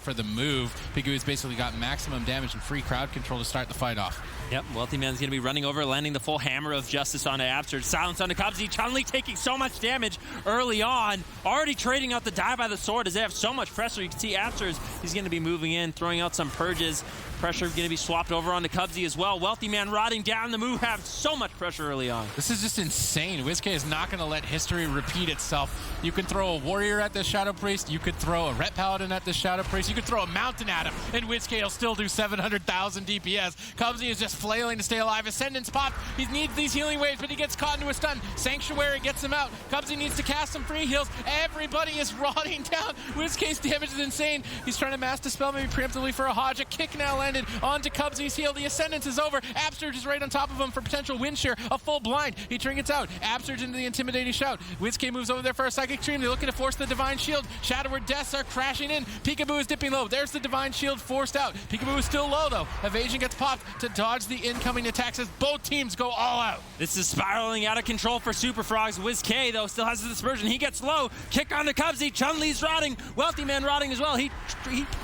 for the move. Peekaboo's basically got maximum damage and free crowd control to start the fight off. Yep, Wealthy Man's going to be running over, landing the full hammer of Justice onto Absurd. Silence onto Cubsy. Chun-Li taking so much damage early on. Already trading out the die by the sword as they have so much pressure. You can see Absurd, he's going to be moving in, throwing out some purges. Pressure going to be swapped over onto Cubsy as well. Wealthy Man rotting down. The move have so much pressure early on. This is just insane. WizK is not going to let history repeat itself. You can throw a Warrior at the Shadow Priest. You could throw a Ret Paladin at the Shadow Priest. You could throw a Mountain at him, and WizK will still do 700,000 DPS. Cubsy is just flailing to stay alive. Ascendance popped. He needs these healing waves, but he gets caught into a stun. Sanctuary gets him out. Cubsy needs to cast some free heals. Everybody is rotting down. WizK's damage is insane. He's trying to mass dispel maybe preemptively for a Hodge. A kick now landed onto Cubsy's heal. The Ascendance is over. Absurge is right on top of him for potential win share. A full blind. He trinkets out. Absurge into the intimidating shout. WizK moves over there for a Psychic Stream. They're looking to force the Divine Shield. Shadowward Deaths are crashing in. Peekaboo is dipping low. There's the Divine Shield forced out. Peekaboo is still low though. Evasion gets popped to dodge the incoming attacks as both teams go all out. This is spiraling out of control for Super Frogs. WizK though still has the dispersion. He gets low. Kick onto Cubsy. Chun-Li's rotting. Wealthy Man rotting as well. He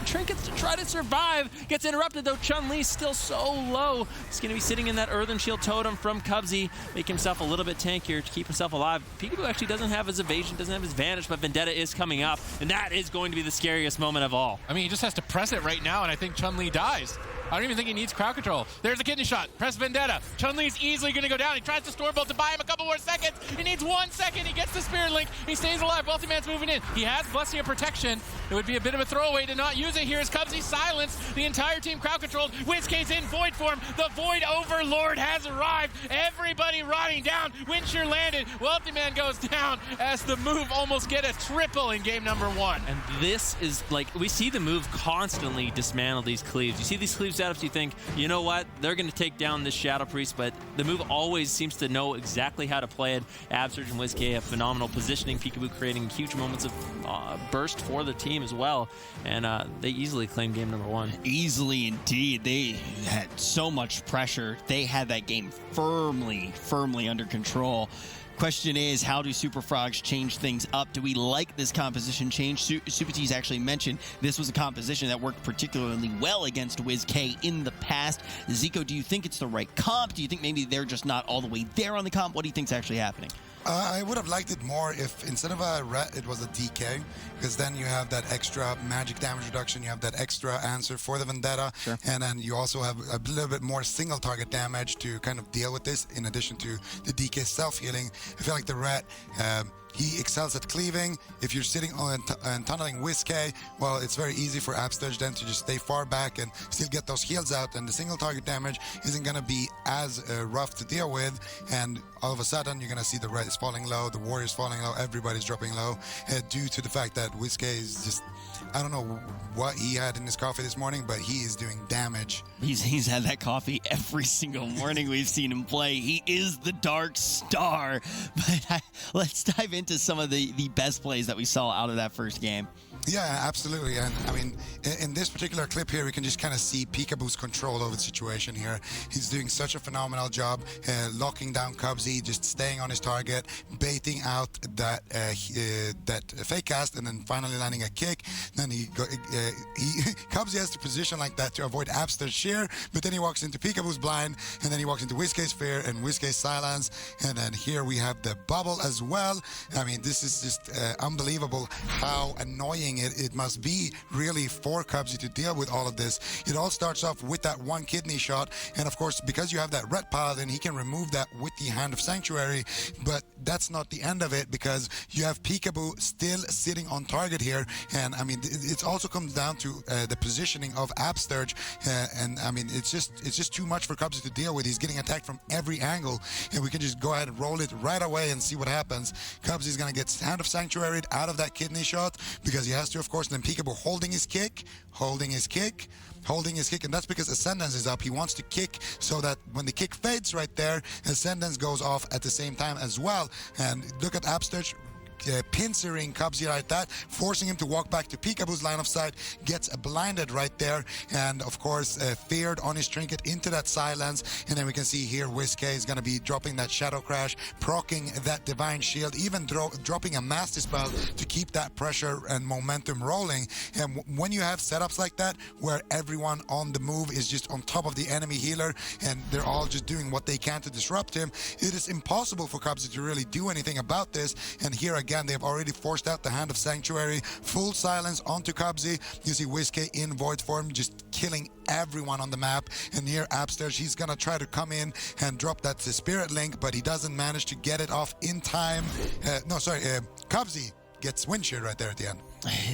trinkets to try to survive. Gets interrupted though. Chun-Li's still so low. He's going to be sitting in that Earthen Shield Totem from Cubsy. Make himself a little bit tankier to keep himself alive. Peekaboo actually doesn't have his evasion, doesn't have his vanish, but Vendetta is coming up, and that is going to be the scariest moment of all. I mean, he just has to press it right now, and I think Chun-Li dies. I don't even think he needs crowd control. There's a kidney shot. Press Vendetta. Chun-Li's easily going to go down. He tries to Stormbolt to buy him a couple more seconds. He needs 1 second. He gets the Spirit Link. He stays alive. Wealthy Man's moving in. He has Blessing of Protection. It would be a bit of a throwaway to not use it. Here's Cubsy silenced. The entire team crowd controlled. WizK's in Void form. The Void Overlord has arrived. Everybody rotting down. Windshear landed. Wealthy Man goes down as the move almost get a triple in game number 1. And this is like, we see the move constantly dismantle these cleaves. You see these cleave setups, you think, you know what, they're going to take down this Shadow Priest, but the move always seems to know exactly how to play it. Absurge and WizK have phenomenal positioning. Peekaboo creating huge moments of burst for the team as well, and they easily claim game number 1. Easily indeed. They had so much pressure. They had that game firmly under control. Question is, how do Super Frogs change things up? Do we like this composition change? Super T's actually mentioned this was a composition that worked particularly well against WizK in the past. Zico, do you think it's the right comp? Do you think maybe they're just not all the way there on the comp? What do you think's actually happening? I would have liked it more if instead of a Ret, it was a DK, because then you have that extra magic damage reduction, you have that extra answer for the Vendetta, sure. And then you also have a little bit more single target damage to kind of deal with this, in addition to the DK self-healing. I feel like the Ret, he excels at cleaving. If you're sitting on and tunneling WizK, well, it's very easy for Absurge then to just stay far back and still get those heals out, and the single target damage isn't going to be as rough to deal with, and all of a sudden you're going to see the Red is falling low, the Warrior's falling low, everybody's dropping low, due to the fact that WizK is just, I don't know what he had in his coffee this morning, but he is doing damage. He's had that coffee every single morning we've seen him play. He is the Dark Star. But let's dive into some of the best plays that we saw out of that first game. Yeah, absolutely. And I mean, in this particular clip here, we can just kind of see Peekaboo's control over the situation here. He's doing such a phenomenal job locking down Cubsy, just staying on his target, baiting out that fake cast, and then finally landing a kick. Then Cubsy has to position like that to avoid Abster's shear, but then he walks into Peekaboo's blind, and then he walks into WizK's fear and WizK's silence, and then here we have the bubble as well. I mean, this is just unbelievable how annoying it must be really for Cubsy to deal with all of this. It all starts off with that one kidney shot, and of course, because you have that Ret Paladin, he can remove that with the Hand of Sanctuary, but that's not the end of it, because you have Peekaboo still sitting on target here, and I mean, it also comes down to the positioning of Absturge, and I mean, it's just too much for Cubsy to deal with. He's getting attacked from every angle, and we can just go ahead and roll it right away and see what happens. Cubsy's gonna get Hand of Sanctuary out of that kidney shot, because he has to, of course, and then Peekaboo holding his kick, and that's because Ascendance is up. He wants to kick so that when the kick fades right there, Ascendance goes off at the same time as well. And look at Absturge pincering Cubsy like that, forcing him to walk back to Peekaboo's line of sight, gets blinded right there, and of course feared on his trinket into that silence. And then we can see here Whiskey is going to be dropping that Shadow Crash, proccing that Divine Shield, even dropping a Master Spell to keep that pressure and momentum rolling. And when you have setups like that where everyone on the move is just on top of the enemy healer and they're all just doing what they can to disrupt him, it is impossible for Cubsy to really do anything about this. And here again, they've already forced out the Hand of Sanctuary, full silence onto Cubsy. You see Whiskey in Void form just killing everyone on the map, and near Upstairs he's gonna try to come in and drop that Spirit Link, but he doesn't manage to get it off in time. Cubsy gets Windshield right there at the end.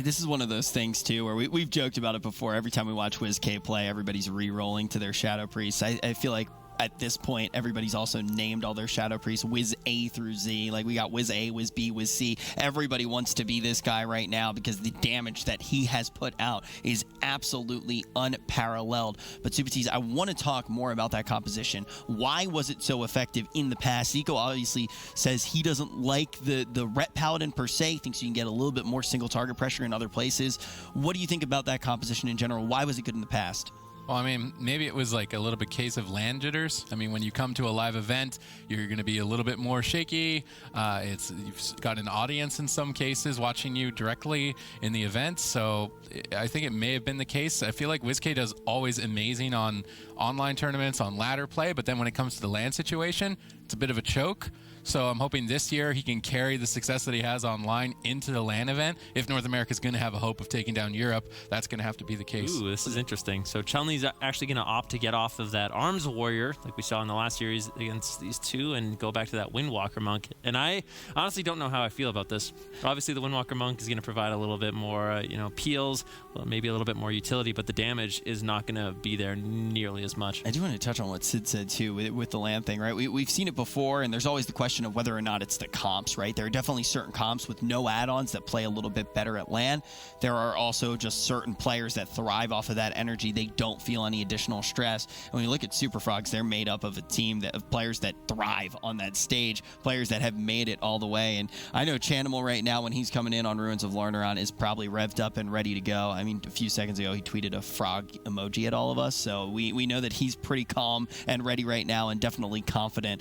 This is one of those things, too, where we've joked about it before. Every time we watch WizK play, everybody's re-rolling to their Shadow Priests. I feel like at this point, everybody's also named all their Shadow Priests Wiz A through Z. Like, we got Wiz A, Wiz B, Wiz C. Everybody wants to be this guy right now because the damage that he has put out is absolutely unparalleled. But Supatees, I want to talk more about that composition. Why was it so effective in the past? Zico obviously says he doesn't like the Ret Paladin per se, thinks you can get a little bit more single target pressure in other places. What do you think about that composition in general? Why was it good in the past? Well, I mean, maybe it was like a little bit case of land jitters. I mean, when you come to a live event, you're going to be a little bit more shaky. You've got an audience in some cases watching you directly in the event. So I think it may have been the case. I feel like WizK does always amazing on online tournaments, on ladder play, but then when it comes to the land situation, it's a bit of a choke. So I'm hoping this year he can carry the success that he has online into the LAN event. If North America is going to have a hope of taking down Europe, that's going to have to be the case. Ooh, this is interesting. So Chun-Li's actually going to opt to get off of that Arms Warrior, like we saw in the last series against these two, and go back to that Windwalker Monk. And I honestly don't know how I feel about this. Obviously, the Windwalker Monk is going to provide a little bit more, peels, maybe a little bit more utility, but the damage is not going to be there nearly as much. I do want to touch on what Sid said, too, with the LAN thing, right? We've seen it before, and there's always the question of whether or not it's the comps, right? There are definitely certain comps with no add-ons that play a little bit better at LAN. There are also just certain players that thrive off of that energy. They don't feel any additional stress. And when you look at Super Frogs, they're made up of a team of players that thrive on that stage, players that have made it all the way. And I know Chanimal right now, when he's coming in on Ruins of Lordaeron, is probably revved up and ready to go. I mean, a few seconds ago, he tweeted a frog emoji at all of us. So we know that he's pretty calm and ready right now and definitely confident.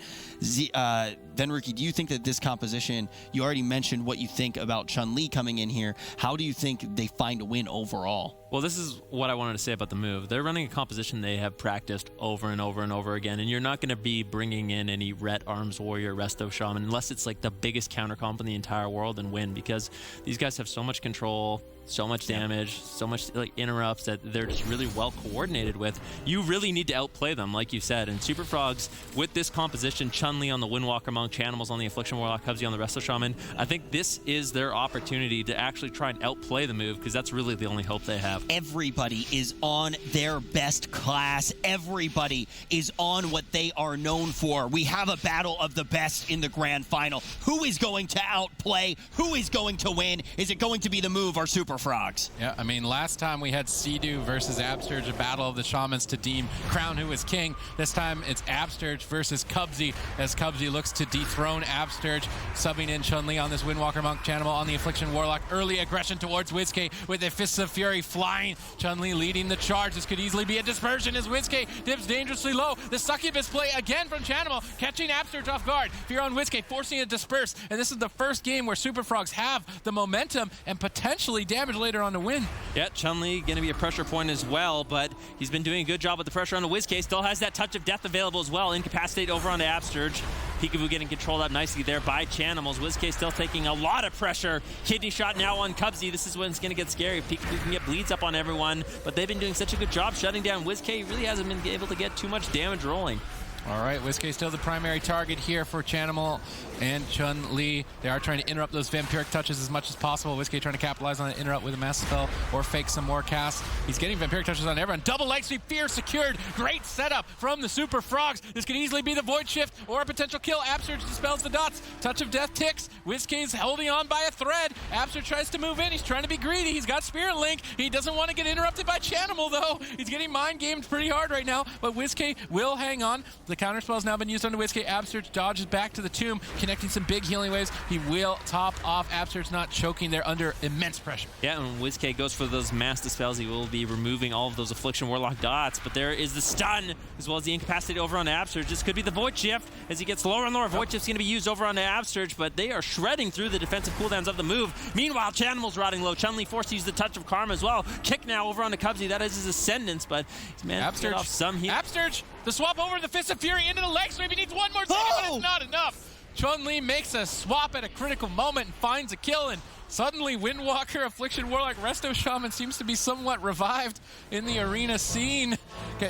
Then, Ricky, do you think that this composition, you already mentioned what you think about Chun-Li coming in here. How do you think they find a win overall? Well, this is what I wanted to say about the move. They're running a composition they have practiced over and over and over again, and you're not going to be bringing in any Ret Arms Warrior, Resto Shaman, unless it's like the biggest counter comp in the entire world and win, because these guys have so much control, so much damage, so much like interrupts that they're just really well coordinated with. You really need to outplay them, like you said. And Super Frogs, with this composition, Chun-Li on the Windwalker Monk, Chanimals on the Affliction Warlock, Cubsy on the Resto Shaman, I think this is their opportunity to actually try and outplay the move, because that's really the only hope they have. Everybody is on their best class. Everybody is on what they are known for. We have a battle of the best in the grand final. Who is going to outplay? Who is going to win? Is it going to be the move or Super Frogs? Yeah, I mean, last time we had Sea-Doo versus Absturge, a battle of the shamans to deem crown who is king. This time it's Absturge versus Cubsy, as Cubsy looks to dethrone Absturge, subbing in Chun-Li on this Windwalker Monk, Chanimal on the Affliction Warlock. Early aggression towards WizK with the Fists of Fury flying. Chun-Li leading the charge. This could easily be a dispersion as WizK dips dangerously low. The Succubus play again from Chanimal, catching Absturge off guard. Fear on WizK, forcing it to disperse. And this is the first game where Super Frogs have the momentum and potentially damage later on to win. Yeah, Chun-Li going to be a pressure point as well, but he's been doing a good job with the pressure on the WizK. Still has that Touch of Death available as well. Incapacitate over onto Absturge. Peekaboo getting controlled up nicely there by Chanimals. WizK still taking a lot of pressure. Kidney shot now on Cubsy. This is when it's going to get scary. Peekaboo can get bleeds up on everyone, but they've been doing such a good job shutting down WizK. Really hasn't been able to get too much damage rolling. All right, WizK still the primary target here for Chanimal and Chun-Li. They are trying to interrupt those vampiric touches as much as possible. WizK trying to capitalize on an interrupt with a mass spell or fake some more casts. He's getting vampiric touches on everyone. Double light sweep, fear secured. Great setup from the Super Frogs. This could easily be the Void Shift or a potential kill. Absturge dispels the dots. Touch of Death ticks. WizK's holding on by a thread. Absturge tries to move in. He's trying to be greedy. He's got Spirit Link. He doesn't want to get interrupted by Chanimal, though. He's getting mind gamed pretty hard right now, but WizK will hang on. The counterspell has now been used on Whiskey. Absurge dodges back to the tomb, connecting some big healing waves. He will top off. Absurge not choking. They're under immense pressure. Yeah, and when WizK goes for those mass dispels, he will be removing all of those Affliction Warlock dots. But there is the stun, as well as the incapacitate over on Absurge. This could be the Void Shift as he gets lower and lower. Void Shift's going to be used over on the Absurge, but they are shredding through the defensive cooldowns of the move. Meanwhile, Chanimal's rotting low. Chun-Li forced to use the Touch of Karma as well. Kick now over on the Cubsy. That is his Ascendance, but he's managed to get off some heal. Absurge, the swap over the Fist of Fury into the leg sweep. He needs one more second, but it's not enough. Chun-Li makes a swap at a critical moment and finds a kill, and suddenly Windwalker, Affliction Warlock, Resto Shaman seems to be somewhat revived in the arena scene.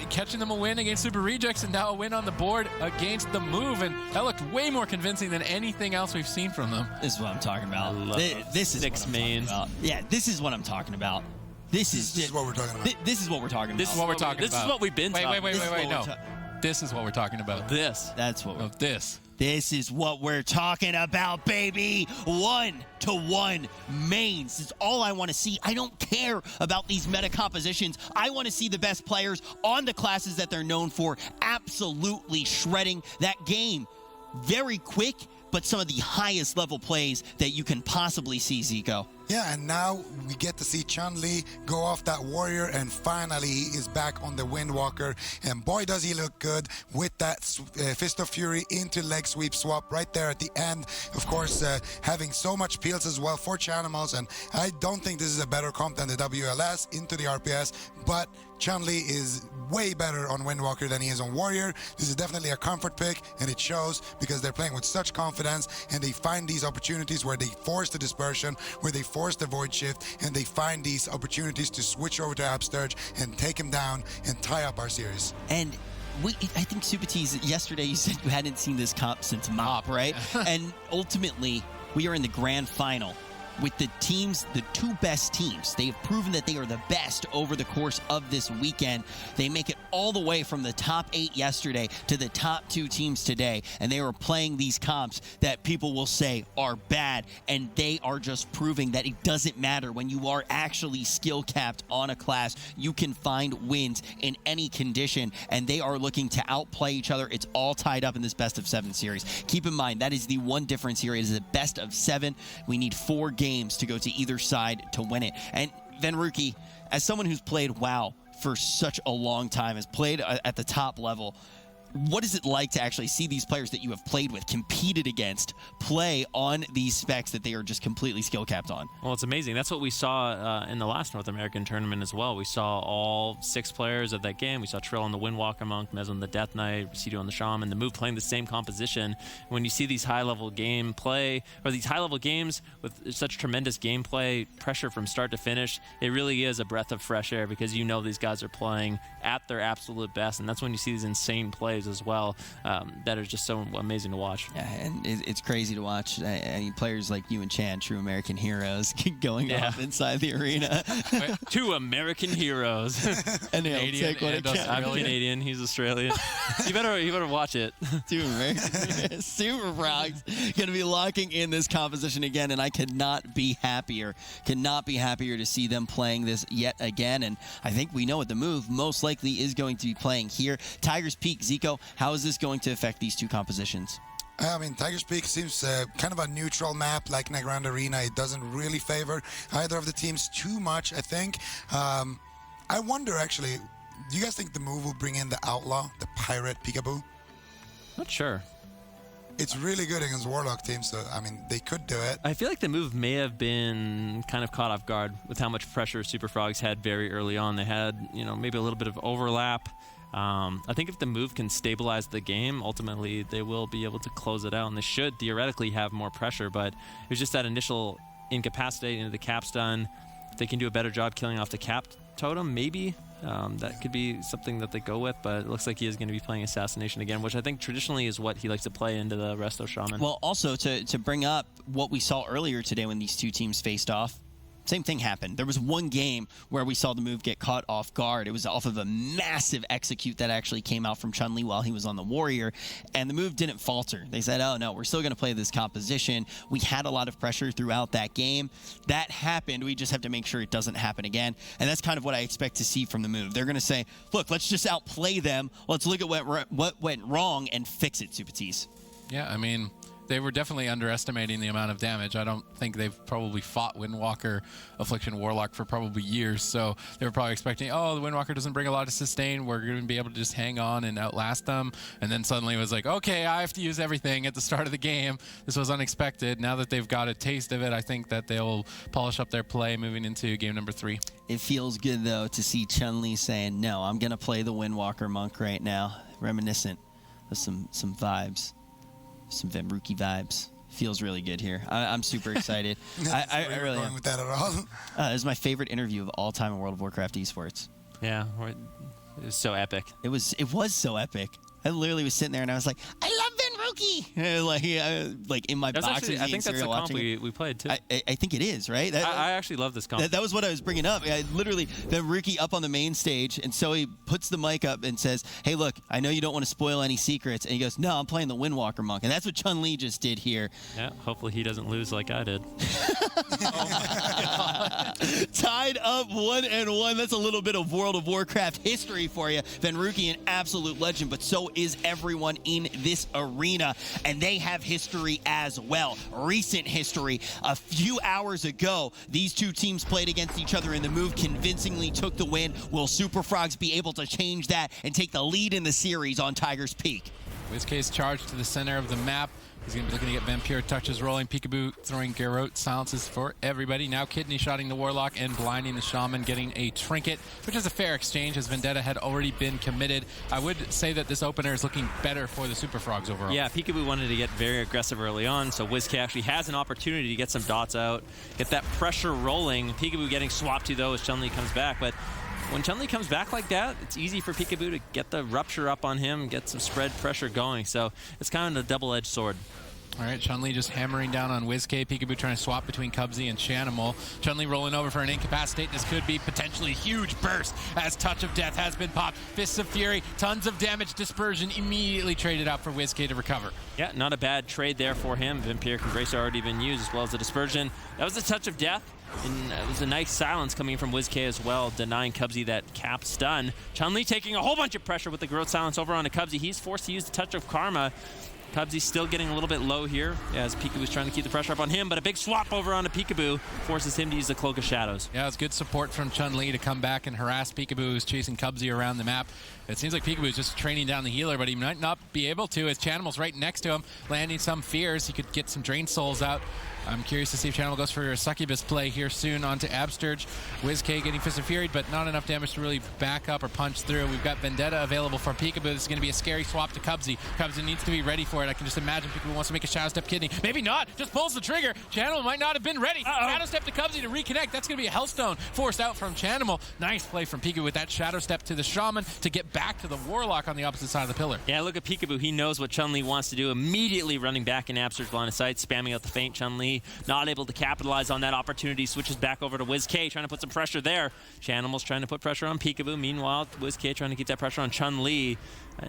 Catching them a win against Super Rejects and now a win on the board against the move, and that looked way more convincing than anything else we've seen from them. This is what I'm talking about. This is six what I'm talking about. Yeah, this is what I'm talking about. This is what we're talking about. This is what we're talking about. This is what we're talking about. This is what we've been talking Wait, no. This is what we're talking about. That's what we're This is what we're talking about, baby. 1-to-1 mains is all I want to see. I don't care about these meta compositions. I want to see the best players on the classes that they're known for absolutely shredding that game. Very quick, but some of the highest level plays that you can possibly see, Zico. Yeah, and now we get to see Chun-Li go off that warrior, and finally he is back on the Windwalker. And boy, does he look good with that Fist of Fury into leg sweep swap right there at the end. Of course, having so much peels as well for Chanimals, and I don't think this is a better comp than the WLS into the RPS, but Chun-Li is way better on Windwalker than he is on Warrior. This is definitely a comfort pick, and it shows because they're playing with such confidence, and they find these opportunities where they force the dispersion, where they force the void shift, and they find these opportunities to switch over to Absturge and take him down and tie up our series. And I think Supatees, yesterday you said you hadn't seen this comp since MOP, right? And ultimately, we are in the grand final with the teams, the two best teams. They have proven that they are the best over the course of this weekend. They make it all the way from the top 8 yesterday to the top 2 teams today, and they are playing these comps that people will say are bad, and they are just proving that it doesn't matter. When you are actually skill capped on a class, you can find wins in any condition, and they are looking to outplay each other. It's all tied up in this best of 7 series. Keep in mind, that is the one difference here. It is a best of 7. We need 4 games to go to either side to win it. And Venruki, as someone who's played WoW for such a long time, has played at the top level, what is it like to actually see these players that you have played with, competed against, play on these specs that they are just completely skill capped on? Well, it's amazing. That's what we saw in the last North American tournament as well. We saw all 6 players of that game. We saw Trill on the Windwalker Monk, Mez on the Death Knight, Residu on the Shaman, the move playing the same composition. When you see these high-level gameplay, or these high-level games with such tremendous gameplay, pressure from start to finish, it really is a breath of fresh air because you know these guys are playing at their absolute best, and that's when you see these insane plays as well that are just so amazing to watch. Yeah, and it's crazy to watch. I mean, players like you and Chan, true American heroes, going off inside the arena. 2 American heroes. And Canadian and I'm Canadian. He's Australian. You better watch it. 2 American Super Frogs going to be locking in this composition again, and I could not be happier. To see them playing this yet again. And I think we know what the move most likely is going to be playing here. Tiger's Peak, Zico, how is this going to affect these 2 compositions? I mean, Tiger's Peak seems kind of a neutral map like Negrand Arena. It doesn't really favor either of the teams too much, I think. I wonder, actually, do you guys think the move will bring in the Outlaw, the Pirate Peekaboo? Not sure. It's really good against Warlock teams, so, I mean, they could do it. I feel like the move may have been kind of caught off guard with how much pressure Super Frogs had very early on. They had, maybe a little bit of overlap. I think if the move can stabilize the game, ultimately they will be able to close it out, and they should theoretically have more pressure, but it was just that initial incapacitate into the cap stun. If they can do a better job killing off the cap totem, maybe. That could be something that they go with, but it looks like he is going to be playing Assassination again, which I think traditionally is what he likes to play into the Resto Shaman. Well, also to bring up what we saw earlier today when these 2 teams faced off, Same thing happened. There was one game where we saw the move get caught off guard. It was off of a massive execute that actually came out from Chun-Li while he was on the Warrior, and the move didn't falter. They said, oh, no, we're still going to play this composition. We had a lot of pressure throughout that game. That happened. We just have to make sure it doesn't happen again, and that's kind of what I expect to see from the move. They're going to say, look, let's just outplay them. Let's look at what went wrong and fix it, Supatis. Yeah, I mean, they were definitely underestimating the amount of damage. I don't think they've probably fought Windwalker Affliction Warlock for probably years, so they were probably expecting, oh, the Windwalker doesn't bring a lot of sustain. We're going to be able to just hang on and outlast them. And then suddenly it was like, okay, I have to use everything at the start of the game. This was unexpected. Now that they've got a taste of it, I think that they'll polish up their play moving into game number 3. It feels good, though, to see Chun-Li saying, no, I'm going to play the Windwalker Monk right now. Reminiscent of some vibes. Some Venruki vibes. Feels really good here. I'm super excited. I really am. With that at all. It was my favorite interview of all time in World of Warcraft esports. Yeah, it was so epic. It was so epic. I literally was sitting there and I was like, I love Venruki! like in my boxes. I think that's the comp we played too. I think it is, right? I actually love this comp. That was what I was bringing up. I literally, Venruki up on the main stage, and so he puts the mic up and says, hey, look, I know you don't want to spoil any secrets. And he goes, no, I'm playing the Windwalker Monk. And that's what Chun-Li just did here. Yeah, hopefully he doesn't lose like I did. Oh my God. Tied up 1-1. That's a little bit of World of Warcraft history for you. Venruki, an absolute legend, but so is everyone in this arena, and they have history as well. Recent history. A few hours ago, these two teams played against each other, and the move convincingly took the win. Will Super Frogs be able to change that and take the lead in the series on Tiger's Peak? WizK's charged to the center of the map. He's going to be looking to get Vampire touches rolling. Peekaboo throwing Garrote silences for everybody. Now Kidney shotting the Warlock and blinding the Shaman, getting a trinket, which is a fair exchange as Vendetta had already been committed. I would say that this opener is looking better for the Super Frogs overall. Yeah, Peekaboo wanted to get very aggressive early on, so WizK actually has an opportunity to get some dots out, get that pressure rolling. Peekaboo getting swapped to, though, as Chun-Li comes back, but when Chun-Li comes back like that, it's easy for Peekaboo to get the rupture up on him, get some spread pressure going, so it's kind of a double-edged sword. All right, Chun-Li just hammering down on WizK. Peekaboo trying to swap between Cubsy and Chanimal. Chun-Li rolling over for an incapacitate. This could be potentially a huge burst as Touch of Death has been popped. Fists of Fury, tons of damage. Dispersion immediately traded out for WizK to recover. Yeah, not a bad trade there for him. Vampiric Embrace already been used as well as the Dispersion. That was the Touch of Death. And it was a nice silence coming from WizK as well, denying Cubsy that cap stun. Chun-Li taking a whole bunch of pressure with the Growth Silence over onto Cubsy. He's forced to use the Touch of Karma. Cubsy's still getting a little bit low here as Peekaboo's trying to keep the pressure up on him, but a big swap over onto Peekaboo forces him to use the Cloak of Shadows. Yeah, it's good support from Chun-Li to come back and harass Peekaboo, who's chasing Cubsy around the map. It seems like Peekaboo's just training down the healer, but he might not be able to as Chanimal's right next to him, landing some fears. He could get some Drain Souls out. I'm curious to see if Chanimal goes for a Succubus play here soon onto Absturge. WizK getting Fist of Fury, but not enough damage to really back up or punch through. We've got Vendetta available for Peekaboo. This is going to be a scary swap to Cubsy. Cubsy needs to be ready for it. I can just imagine Peekaboo wants to make a Shadow Step Kidney. Maybe not. Just pulls the trigger. Chanimal might not have been ready. Shadow Step to Cubsy to reconnect. That's going to be a Hellstone forced out from Chanimal. Nice play from Peekaboo with that Shadow Step to the Shaman to get back to the Warlock on the opposite side of the pillar. Yeah, look at Peekaboo. He knows what Chun-Li wants to do. Immediately running back in Absturge line of sight, spamming out the feint. Chun-Li not able to capitalize on that opportunity, switches back over to WizK, trying to put some pressure there. Chanimal's trying to put pressure on Peekaboo. Meanwhile, WizK trying to keep that pressure on Chun-Li.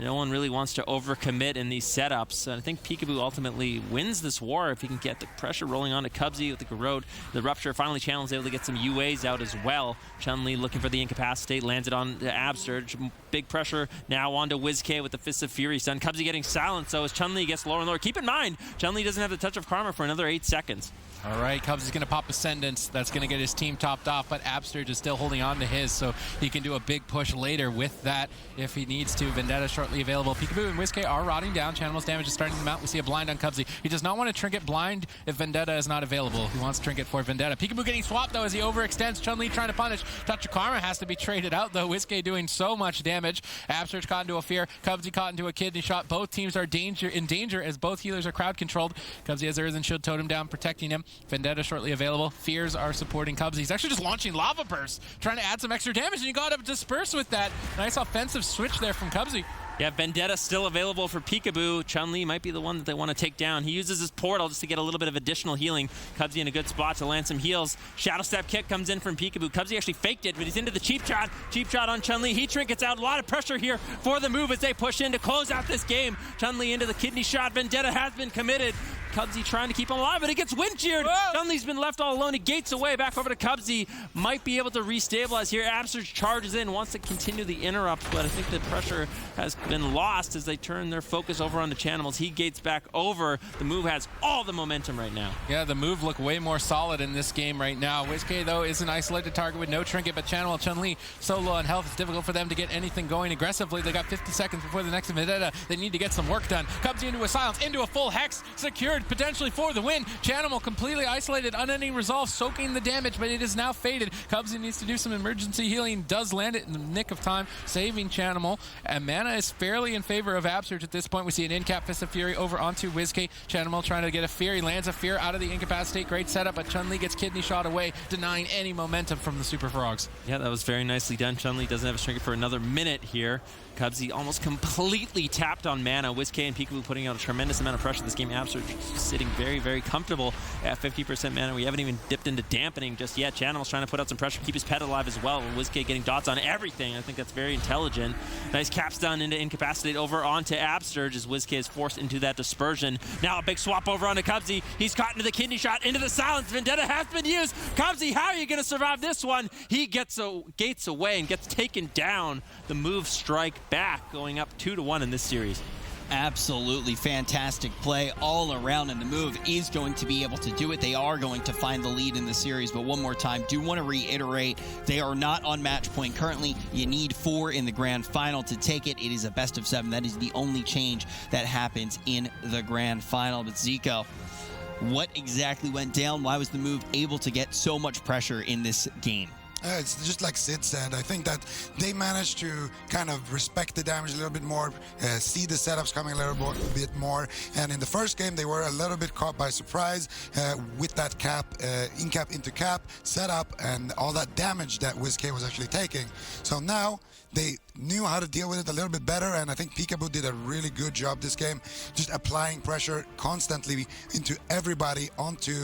No one really wants to overcommit in these setups. And I think Peekaboo ultimately wins this war if he can get the pressure rolling onto Cubsy with the Garrote. The Rupture, finally Chanimal's able to get some UAs out as well. Chun-Li looking for the Incapacitate, lands it on the Absturge. Big pressure now onto WizK with the Fist of Fury stun. Cubsy getting silenced, so as Chun-Li gets lower and lower. Keep in mind, Chun-Li doesn't have the Touch of Karma for another 8 seconds. All right, Cubs is going to pop Ascendance. That's going to get his team topped off, but Absturge is still holding on to his, so he can do a big push later with that if he needs to. Vendetta shortly available. Peekaboo and WizK are rotting down. Chanimal's damage is starting to mount. We see a blind on Cubsy. He does not want to Trinket blind if Vendetta is not available. He wants Trinket for Vendetta. Peekaboo getting swapped, though, as he overextends. Chun-Li trying to punish. Touch of Karma has to be traded out, though. WizK doing so much damage. Absturge caught into a fear. Cubsy caught into a kidney shot. Both teams are in danger as both healers are crowd controlled. Cubsy has Earthen Shield Totem down, protecting him. Vendetta shortly available. Fears are supporting Cubsy. He's actually just launching Lava Burst, trying to add some extra damage, and he got to disperse with that. Nice offensive switch there from Cubsy. Yeah, Vendetta still available for Peekaboo. Chun-Li might be the one that they want to take down. He uses his portal just to get a little bit of additional healing. Cubsy in a good spot to land some heals. Shadow Step kick comes in from Peekaboo. Cubsy actually faked it, but he's into the cheap shot. Cheap shot on Chun-Li. He trinkets out. A lot of pressure here for the move as they push in to close out this game. Chun-Li into the kidney shot. Vendetta has been committed. Cubsy trying to keep him alive, but it gets wind cheered. Chun-Li's been left all alone. He gates away back over to Cubsy. Might be able to restabilize here. Absurge charges in, wants to continue the interrupt, but I think the pressure has been lost as they turn their focus over on the Chanimals. He gates back over. The move has all the momentum right now. Yeah, the move look way more solid in this game right now. WizK, though, is an isolated target with no trinket, but Chanimal Chun-Li so low on health, it's difficult for them to get anything going aggressively. They got 50 seconds before the next Vendetta. They need to get some work done. Cubsy into a silence, into a full hex, secured potentially for the win. Chanimal completely isolated, unending resolve, soaking the damage, but it is now faded. Cubsy needs to do some emergency healing, does land it in the nick of time, saving Chanimal. And mana is fairly in favor of Absurge at this point. We see an in-cap Fist of Fury over onto WizK. Chanimal trying to get a Fear. He lands a Fear out of the incapacitate. Great setup, but Chun-Li gets kidney shot away, denying any momentum from the Super Frogs. Yeah, that was very nicely done. Chun-Li doesn't have a trinket for another minute here. Cubsy almost completely tapped on mana. WizK and Peekaboo putting out a tremendous amount of pressure. This game, Absurge sitting very, very comfortable at 50% mana. We haven't even dipped into dampening just yet. Chanimal's trying to put out some pressure, keep his pet alive as well. WizK getting dots on everything. I think that's very intelligent. Nice capstun into Incapacitate over onto Absurge as WizK is forced into that dispersion. Now a big swap over onto Cubsy. He's caught into the kidney shot, into the silence. Vendetta has been used. Cubsy, how are you going to survive this one? He gates away and gets taken down. The move strike back, going up 2-1 in this series. Absolutely fantastic play all around, and the move is going to be able to do it. They are going to find the lead in the series, but one more time, do want to reiterate, they are not on match point currently. You need 4 in the grand final to take it. It is a best of 7. That is the only change that happens in the grand final. But Zico, what exactly went down? Why was the move able to get so much pressure in this game? It's just like Sid said. I think that they managed to kind of respect the damage a little bit more, see the setups coming a little bit more. And in the first game, they were a little bit caught by surprise with that cap, in-cap into cap setup and all that damage that WizK was actually taking. So now they knew how to deal with it a little bit better, and I think Peekaboo did a really good job this game, just applying pressure constantly into everybody onto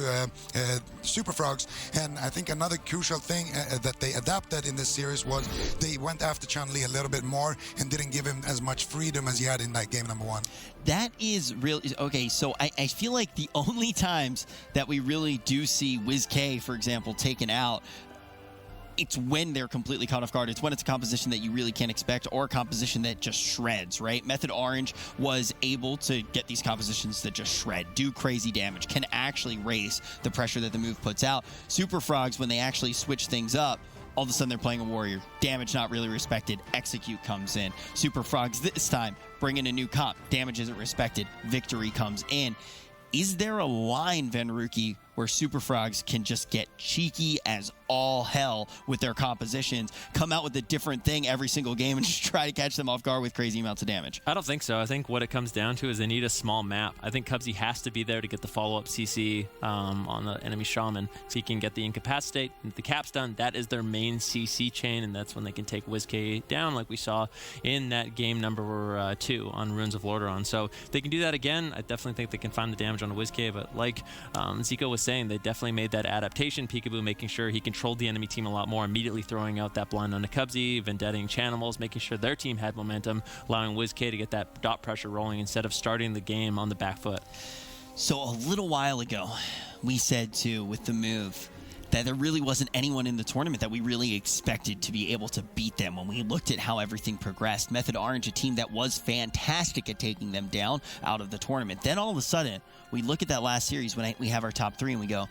Super Frogs. And I think another crucial thing that they adapted in this series was they went after Chun-Li a little bit more and didn't give him as much freedom as he had in that game number 1. That is really okay. So I feel like the only times that we really do see WizK, for example, taken out, it's when they're completely caught off guard. It's when it's a composition that you really can't expect, or a composition that just shreds, right? Method Orange was able to get these compositions that just shred, do crazy damage, can actually raise the pressure that the move puts out. Super Frogs, when they actually switch things up, all of a sudden they're playing a warrior. Damage not really respected. Execute comes in. Super Frogs this time bring in a new comp. Damage isn't respected. Victory comes in. Is there a line, Venruki, where Super Frogs can just get cheeky as all hell with their compositions, come out with a different thing every single game, and just try to catch them off guard with crazy amounts of damage? I don't think so. I think what it comes down to is they need a small map. I think Cubsy has to be there to get the follow-up CC on the enemy Shaman, so he can get the Incapacitate, the capstun. That is their main CC chain, and that's when they can take WizK down, like we saw in that game number 2 on Runes of Lordaeron. So if they can do that again, I definitely think they can find the damage on WizK, but like Zico was saying, they definitely made that adaptation. Peekaboo making sure he controlled the enemy team a lot more, immediately throwing out that blind onto Cubsy, Vendetting Chanimals, making sure their team had momentum, allowing WizK to get that dot pressure rolling instead of starting the game on the back foot. So a little while ago, we said too, with the move, that there really wasn't anyone in the tournament that we really expected to be able to beat them. When we looked at how everything progressed, Method Orange, a team that was fantastic at taking them down out of the tournament. Then all of a sudden, we look at that last series when we have our top 3 and we go,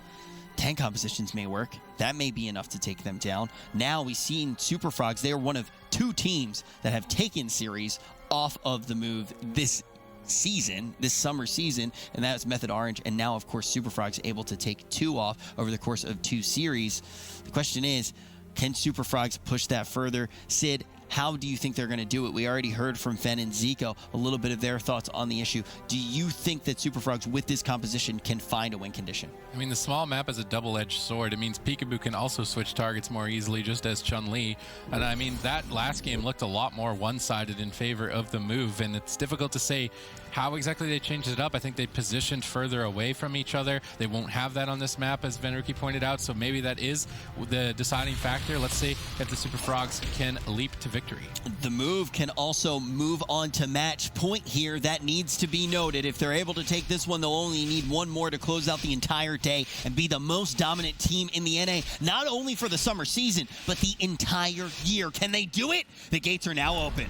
10 compositions may work. That may be enough to take them down. Now we've seen Super Frogs. They are one of 2 teams that have taken series off of the move this season, this summer season, and that's Method Orange. And now, of course, Super Frogs able to take 2 off over the course of 2 series. The question is, can Super Frogs push that further? Sid, How do you think they're going to do it? We already heard from Fen and Zico a little bit of their thoughts on the issue. Do you think that Super Frogs with this composition can find a win condition? I mean, the small map is a double-edged sword. It means Peekaboo can also switch targets more easily, just as Chun-Li. And I mean, that last game looked a lot more one-sided in favor of the move, and it's difficult to say how exactly they changed it up. I think they positioned further away from each other. They won't have that on this map, as Venruki pointed out, so maybe that is the deciding factor. Let's see if the Super Frogs can leap to victory. The move can also move on to match point here. That needs to be noted. If they're able to take this one, they'll only need one more to close out the entire day and be the most dominant team in the NA, not only for the summer season, but the entire year. Can they do it? The gates are now open.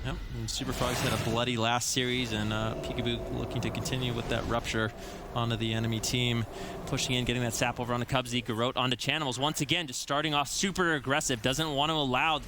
Yep, and Super Frogs had a bloody last series, and Peekaboo looking to continue with that rupture onto the enemy team. Pushing in, getting that sap over onto Cubsy. Garrote onto Chanimals. Once again, just starting off super aggressive. Doesn't want to allow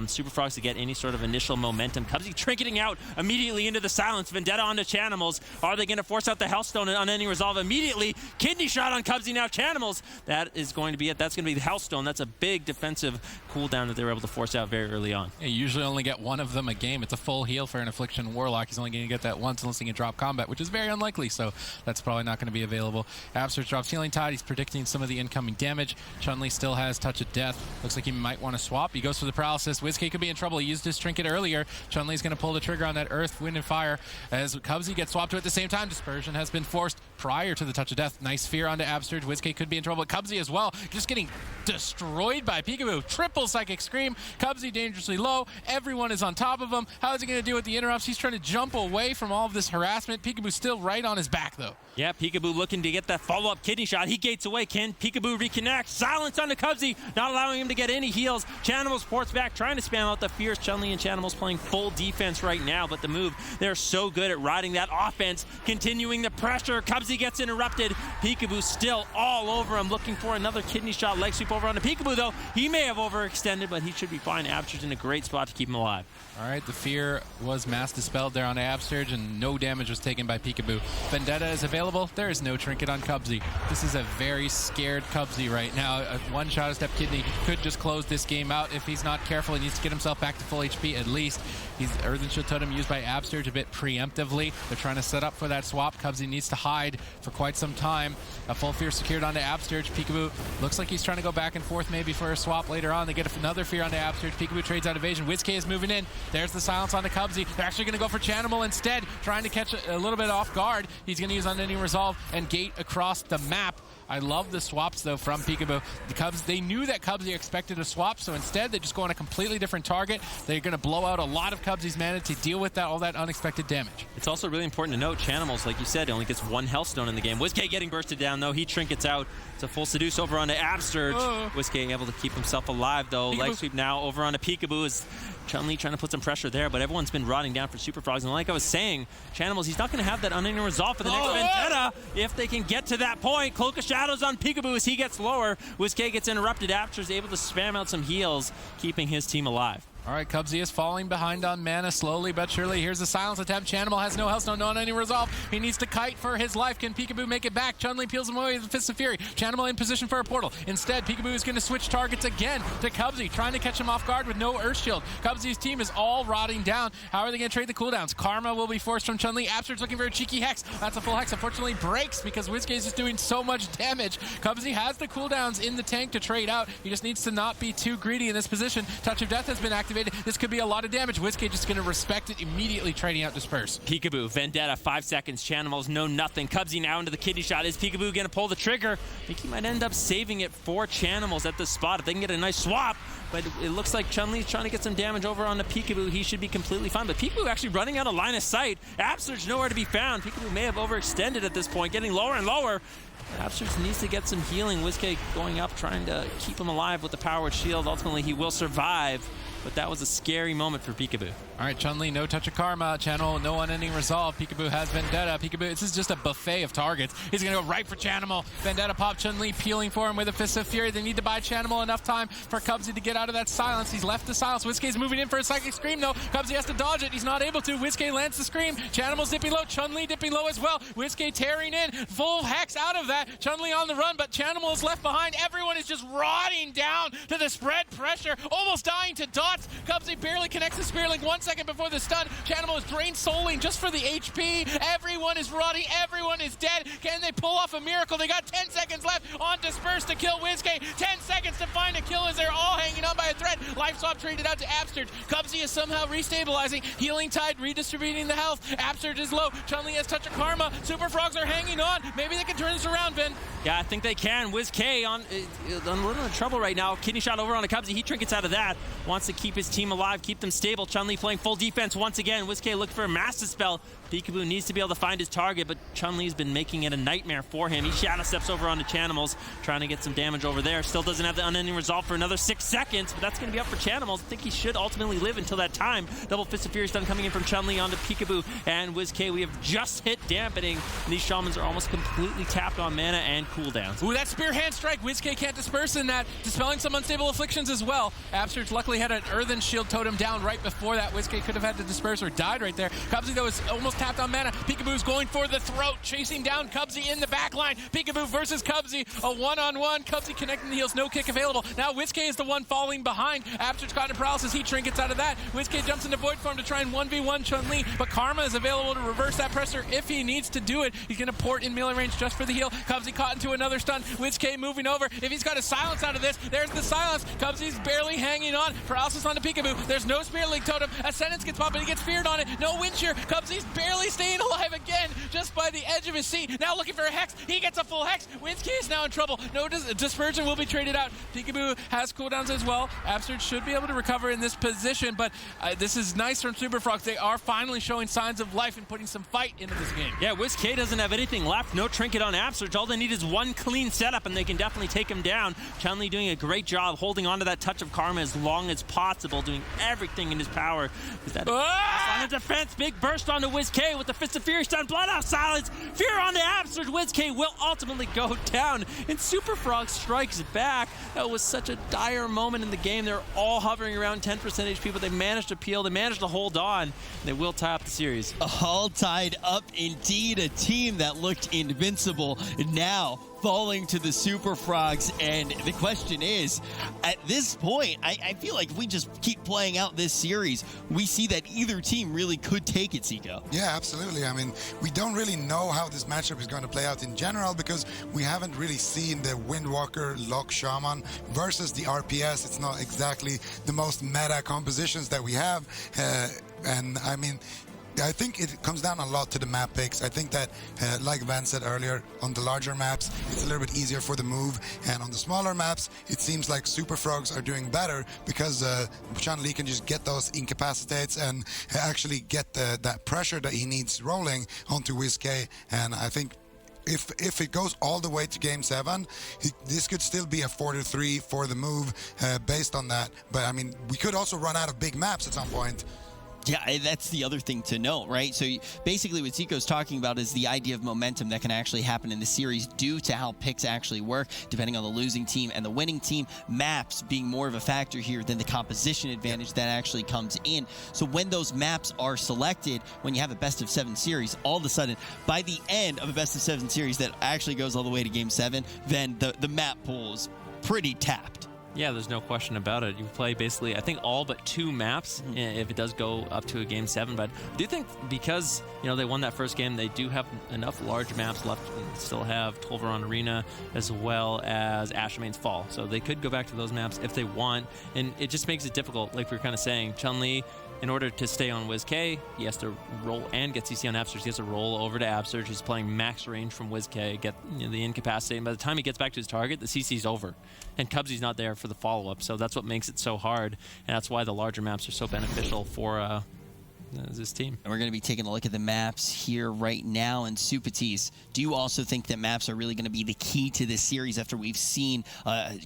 Super Frogs to get any sort of initial momentum. Cubsy trinketing out immediately into the silence. Vendetta onto Chanimals. Are they going to force out the Hellstone on any resolve immediately? Kidney shot on Cubsy now. Chanimals. That is going to be it. That's going to be the Hellstone. That's a big defensive cooldown that they were able to force out very early on. You usually only get one of them a game. It's a full heal for an Affliction Warlock. He's only going to get that once unless he can drop combat, which is very unlikely, so that's probably not going to be available. Absurd drops Healing Tide. He's predicting some of the incoming damage. Chun-Li still has Touch of Death. Looks like he might want to swap. He goes for the Paralysis. WizK could be in trouble. He used his Trinket earlier. Chun-Li's going to pull the trigger on that Earth, Wind, and Fire as Cubsy gets swapped to at the same time. Dispersion has been forced prior to the Touch of Death. Nice Fear onto Absurd. WizK could be in trouble. Cubsy as well. Just getting destroyed by Peekaboo. Triple Psychic Scream. Cubsy dangerously low. Everyone is on top of him. How is he going to deal with the interrupts? He's trying to jump away from all of this harassment. Peekaboo's still right on his back, though. Yeah, Peekaboo looking to get that follow-up kidney shot. He gates away. Can Peekaboo reconnect? Silence onto Cubsy, not allowing him to get any heals. Chanimals ports back, trying to spam out the fears. Chun-Li and Chanimals playing full defense right now, but the move, they're so good at riding that offense, continuing the pressure. Cubsy gets interrupted. Peekaboo still all over him, looking for another kidney shot. Leg sweep over onto Peekaboo, though. He may have overextended, but he should be fine. Absurge in a great spot to keep him alive. All right, the fear was mass dispelled there on Absurge, and no damage was taken by Peekaboo. Vendetta is available. There is no trinket on Cubsy. This is a very scared Cubsy right now. A one-shot step kidney could just close this game out if he's not careful. He needs to get himself back to full HP at least. He's Earthen Shield Totem used by Absurge a bit preemptively. They're trying to set up for that swap. Cubsy needs to hide for quite some time. A full fear secured onto Absurge. Peekaboo looks like he's trying to go back and forth maybe for a swap later on. They get another fear onto Absurge. Peekaboo trades out evasion. WizK is moving in. There's the silence on the Cubsy. They're actually going to go for Chanimal instead, trying to catch a little bit off guard. He's going to use Unending Resolve and gate across the map. I love the swaps, though, from Peekaboo. The Cubs, they knew that Cubsy expected a swap, so instead they just go on a completely different target. They're going to blow out a lot of Cubsy's mana to deal with that all that unexpected damage. It's also really important to note, Chanimals, like you said, only gets one Hellstone in the game. WizK getting bursted down, though. He trinkets out. It's a full Seduce over onto Absurge. WizK able to keep himself alive, though. Peekaboo. Leg sweep now over onto Peekaboo. Is Chun-Li trying to put some pressure there, but everyone's been rotting down for Super Frogs. And like I was saying, Chanimals, he's not going to have that Unending Resolve for the next Vendetta if they can get to that point. Cloak of Shadows on Peekaboo as he gets lower. WizK gets interrupted. Absurge able to spam out some heals, keeping his team alive. All right, Cubsy is falling behind on mana slowly but surely. Here's the silence attempt. Chanimal has no Hellstone, no any resolve. He needs to kite for his life. Can Peekaboo make it back? Chun-Li peels him away with the Fist of Fury. Chanimal in position for a portal. Instead, Peekaboo is going to switch targets again to Cubsy, trying to catch him off guard with no Earth Shield. Cubsy's team is all rotting down. How are they going to trade the cooldowns? Karma will be forced from Chun-Li. Absurge's looking for a cheeky Hex. That's a full Hex. Unfortunately, breaks because WizK is just doing so much damage. Cubsy has the cooldowns in the tank to trade out. He just needs to not be too greedy in this position. Touch of Death has been activated. This could be a lot of damage. WizK just going to respect it immediately, trading out Disperse. Peekaboo, Vendetta, 5 seconds. Chanimals, no nothing. Cubsy now into the kidney shot. Is Peekaboo going to pull the trigger? I think he might end up saving it for Chanimals at the spot if they can get a nice swap. But it looks like Chun-Li's trying to get some damage over on the Peekaboo. He should be completely fine. But Peekaboo actually running out of line of sight. Absurge nowhere to be found. Peekaboo may have overextended at this point, getting lower and lower. Absurge needs to get some healing. WizK going up, trying to keep him alive with the powered shield. Ultimately, he will survive. But that was a scary moment for Peekaboo. All right, Chun-Li, no Touch of Karma. Channel, no unending resolve. Peekaboo has Vendetta. Peekaboo, this is just a buffet of targets. He's going to go right for Chanimal. Vendetta pop, Chun-Li peeling for him with a Fist of Fury. They need to buy Chanimal enough time for Cubsy to get out of that silence. He's left the silence. WizK's moving in for a Psychic Scream, though. Cubsy has to dodge it. He's not able to. WizK lands the Scream. Chanimal's dipping low. Chun-Li dipping low as well. WizK tearing in. Full Hex out of that. Chun-Li on the run, but Chanimal is left behind. Everyone is just rotting down to the spread pressure. Almost dying to dodge. shots. Cubsy barely connects the Spearlink 1 second before the stun. Chanimal is drained solely just for the HP. Everyone is rotting. Everyone is dead. Can they pull off a miracle? They got 10 seconds left on Disperse to kill WizK. 10 seconds to find a kill as they're all hanging on by a thread. Life swap traded out to Absurge. Cubsy is somehow restabilizing. Healing Tide redistributing the health. Absurge is low. Chun-Li has Touch of Karma. Super Frogs are hanging on. Maybe they can turn this around, Vin. Yeah, I think they can. WizK on a little in trouble right now. Kidney shot over on a Cubsy. He trinkets out of that. Wants to keep his team alive, keep them stable. Chun-Li playing full defense once again. WizK looking for a Master Spell. Peekaboo needs to be able to find his target, but Chun-Li's been making it a nightmare for him. He shadow steps over onto Chanimals, trying to get some damage over there. Still doesn't have the unending resolve for another 6 seconds, but that's going to be up for Chanimals. I think he should ultimately live until that time. Double Fist of Fury stun coming in from Chun-Li onto Peekaboo and WizK. We have just hit dampening. These Shamans are almost completely tapped on mana and cooldowns. Ooh, that Spear Hand Strike. WizK can't disperse in that. Dispelling some unstable afflictions as well. Absurge luckily had an Earthen Shield totem down right before that. WizK could have had to disperse or died right there. Cubsy, though, is almost tapped on mana. Peekaboo's going for the throat, chasing down Cubsy in the backline. Peekaboo versus Cubsy, a one-on-one. Cubsy connecting the heals, no kick available. Now WizK is the one falling behind. Absurge caught in paralysis, he trinkets out of that. WizK jumps into Void Form to try and 1v1 Chun-Li, but Karma is available to reverse that pressure if he needs to do it. He's going to port in melee range just for the heal. Cubsy caught into another stun. WizK moving over. If he's got a silence out of this, there's the silence. Cubsy's barely hanging on. Paralysis onto Peekaboo. There's no Spirit Link totem. Ascendance gets popped, but he gets feared on it. No Wind Shear. Cubsy's barely staying alive again, just by the edge of his seat. Now looking for a Hex. He gets a full Hex. WizK is now in trouble. No Dispersion will be traded out. Peekaboo has cooldowns as well. Absurge should be able to recover in this position, but this is nice from Super Frogs. They are finally showing signs of life and putting some fight into this game. Yeah, WizK doesn't have anything left. No trinket on Absurge. All they need is one clean setup, and they can definitely take him down. Chun-Li doing a great job holding on to that Touch of Karma as long as possible, doing everything in his power. That on the defense, big burst onto WizK with the Fist of Fury stun, blood out silence, fear on the Absurge. WizK will ultimately go down, and Super Frog strikes back. That was such a dire moment in the game. They're all hovering around 10% HP, but they managed to peel, they managed to hold on. They will tie up the series. All tied up indeed. A team that looked invincible now falling to the Super Frogs. And the question is, at this point, I feel like if we just keep playing out this series, we see that either team really could take it, Zico. Yeah, absolutely. I mean, we don't really know how this matchup is going to play out in general because we haven't really seen the Windwalker Lock Shaman versus the RPS. It's not exactly the most meta compositions that we have. And I mean, I think it comes down a lot to the map picks. I think that, like Van said earlier, on the larger maps, it's a little bit easier for the move. And on the smaller maps, it seems like Super Frogs are doing better because Chun-Li can just get those incapacitates and actually get that pressure that he needs rolling onto WizK. And I think if it goes all the way to Game 7, this could still be a 4-3 for the move based on that. But, I mean, we could also run out of big maps at some point. Yeah, that's the other thing to note, right? So basically what Zico's talking about is the idea of momentum that can actually happen in the series due to how picks actually work, depending on the losing team and the winning team. Maps being more of a factor here than the composition advantage that actually comes in. So when those maps are selected, when you have a best-of-7 series, all of a sudden, by the end of a best-of-7 series that actually goes all the way to Game 7, then the map pool is pretty tapped. Yeah, there's no question about it. You play basically, I think, all but 2 maps if it does go up to a Game 7. But I do think because, you know, they won that first game, they do have enough large maps left and still have Tolvaron Arena as well as Ashamane's Fall. So they could go back to those maps if they want. And it just makes it difficult, like we were kind of saying. Chun-Li, in order to stay on WizK, he has to roll and get CC on Absurge. He has to roll over to Absurge. He's playing max range from WizK, get the incapacitate. And by the time he gets back to his target, the CC's over. And Cubsy's not there for the follow-up. So that's what makes it so hard. And that's why the larger maps are so beneficial for this team. And we're going to be taking a look at the maps here right now. And Supatis, do you also think that maps are really going to be the key to this series after we've seen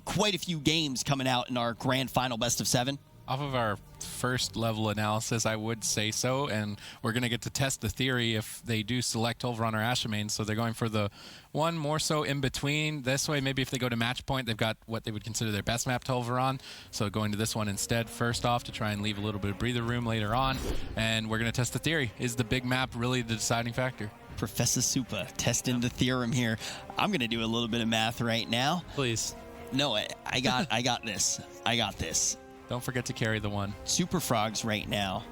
quite a few games coming out in our grand final best-of-7? Off of our first level analysis, I would say so, and we're going to get to test the theory if they do select Tolvaron or Ashamane, so they're going for the one more so in between. This way, maybe if they go to match point, they've got what they would consider their best map, Tolvaron, so going to this one instead first off to try and leave a little bit of breather room later on, and we're going to test the theory. Is the big map really the deciding factor? Professor Supa testing the theorem here. I'm going to do a little bit of math right now. Please. No, I got this. I got this. Don't forget to carry the 1. Super Frogs right now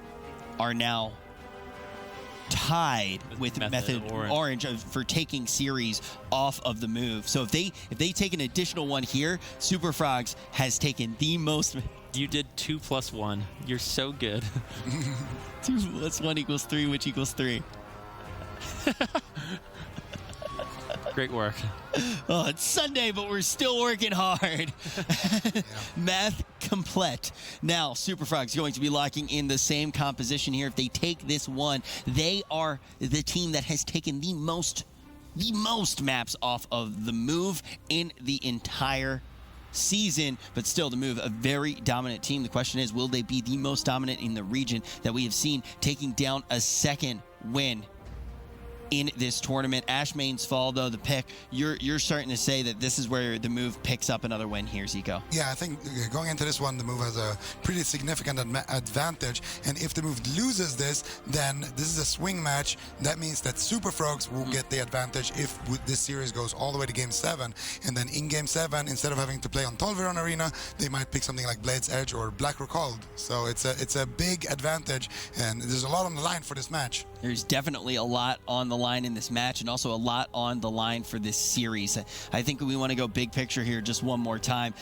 are now tied with Method Orange for taking series off of the move. So if they take an additional 1 here, Super Frogs has taken the most. You did 2 + 1. You're so good. 2 + 1 = 3, which equals 3. Great work. Oh, it's Sunday, but we're still working hard. Math complete. Now, Super Frogs going to be locking in the same composition here. If they take this 1, they are the team that has taken the most maps off of the move in the entire season, but still the move, a very dominant team. The question is, will they be the most dominant in the region that we have seen, taking down a second win in this tournament? Ashmane's fall, though, the pick, you're starting to say that this is where the move picks up another win here, Zico. Yeah, I think going into this one, the move has a pretty significant advantage. And if the move loses this, then this is a swing match. That means that Super Frogs will get the advantage if this series goes all the way to Game 7. And then in Game 7, instead of having to play on Tolveron Arena, they might pick something like Blade's Edge or Black Recalled. So it's a big advantage, and there's a lot on the line for this match. There's definitely a lot on the line in this match, and also a lot on the line for this series. I think we want to go big picture here just one more time.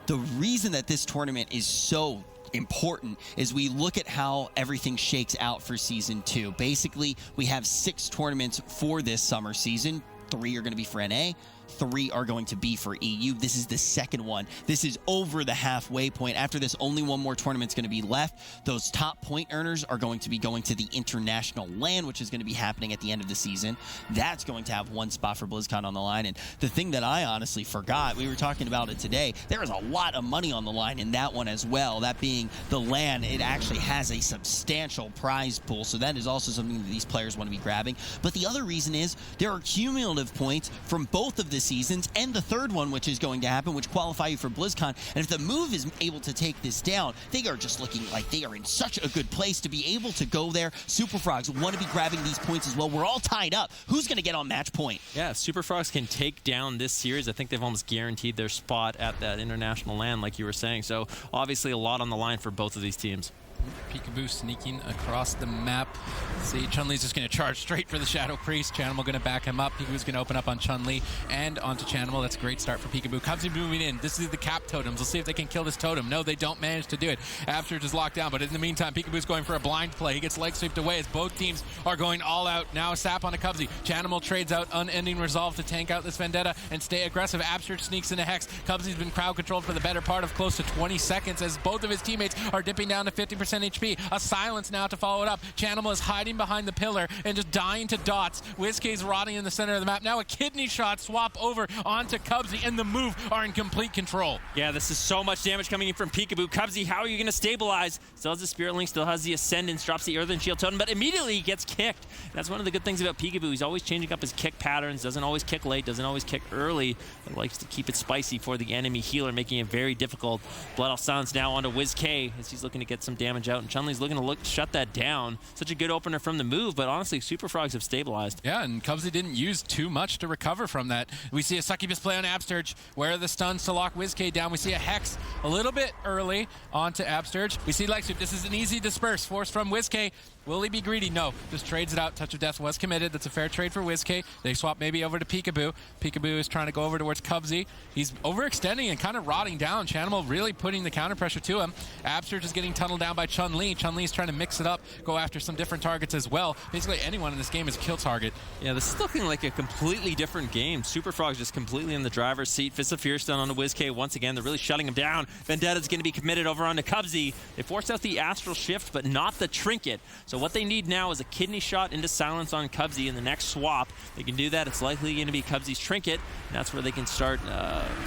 The reason that this tournament is so important is we look at how everything shakes out for Season 2. Basically, we have 6 tournaments for this summer season. 3 are going to be for NA. 3 are going to be for EU. This is the second one. This is over the halfway point. After this, only 1 more tournament's going to be left. Those top point earners are going to be going to the international LAN, which is going to be happening at the end of the season. That's going to have 1 spot for BlizzCon on the line. And the thing that I honestly forgot, we were talking about it today, there is a lot of money on the line in that one as well. That being the LAN, it actually has a substantial prize pool. So that is also something that these players want to be grabbing. But the other reason is there are cumulative points from both of the seasons and the third one, which is going to happen, which qualify you for BlizzCon. And if the move is able to take this down, they are just looking like they are in such a good place to be able to go there. Super Frogs want to be grabbing these points as well. We're all tied up. Who's going to get on match point? Yeah, Super Frogs can take down this series. I think they've almost guaranteed their spot at that international LAN, like you were saying. So obviously a lot on the line for both of these teams. Peekaboo sneaking across the map. See, Chun-Li's just going to charge straight for the Shadow Priest. Chanimal going to back him up. Peekaboo's going to open up on Chun-Li and onto Chanimal. That's a great start for Peekaboo. Cubsy moving in. This is the cap totems. Let's see if they can kill this totem. No, they don't manage to do it. Absurge is locked down, but in the meantime, Peekaboo's going for a blind play. He gets leg swept away as both teams are going all out. Now a sap on a Cubsy. Chanimal trades out Unending Resolve to tank out this Vendetta and stay aggressive. Absurge sneaks into Hex. Cubsy's been crowd controlled for the better part of close to 20 seconds as both of his teammates are dipping down to 50% HP. A silence now to follow it up. Chanimal is hiding behind the pillar and just dying to dots. WizKay's rotting in the center of the map. Now a kidney shot swap over onto Cubsy, and the move are in complete control. Yeah, this is so much damage coming in from Peekaboo. Cubsy, how are you going to stabilize? Still has the Spirit Link, still has the Ascendance, drops the Earthen Shield Totem, but immediately he gets kicked. That's one of the good things about Peekaboo. He's always changing up his kick patterns, doesn't always kick late, doesn't always kick early, but likes to keep it spicy for the enemy healer, making it very difficult. Blood Off Silence now onto WizK as he's looking to get some damage out, and Chun-Li's looking to shut that down. Such a good opener from the move, but honestly, Super Frogs have stabilized. Yeah, and Cubsy didn't use too much to recover from that. We see a Succubus play on Absturge. Where are the stuns to lock WizK down? We see a Hex a little bit early onto Absturge. We see Leg Sweep. This is an easy disperse. Force from WizK. Will he be greedy? No. Just trades it out. Touch of Death was committed. That's a fair trade for WizK. They swap maybe over to Peekaboo. Peekaboo is trying to go over towards Cubsy. He's overextending and kind of rotting down. Chanimal really putting the counter pressure to him. Absturge is getting tunneled down by Chun-Li. Chun-Li is trying to mix it up, go after some different targets as well. Basically, anyone in this game is a kill target. Yeah, this is looking like a completely different game. Super Frogs just completely in the driver's seat. Fist of Fear stun on the WizK once again. They're really shutting him down. Vendetta's going to be committed over onto Cubsy. They forced out the Astral Shift, but not the Trinket. So what they need now is a kidney shot into silence on Cubsy in the next swap. They can do that. It's likely going to be Cubsy's Trinket. And that's where they can start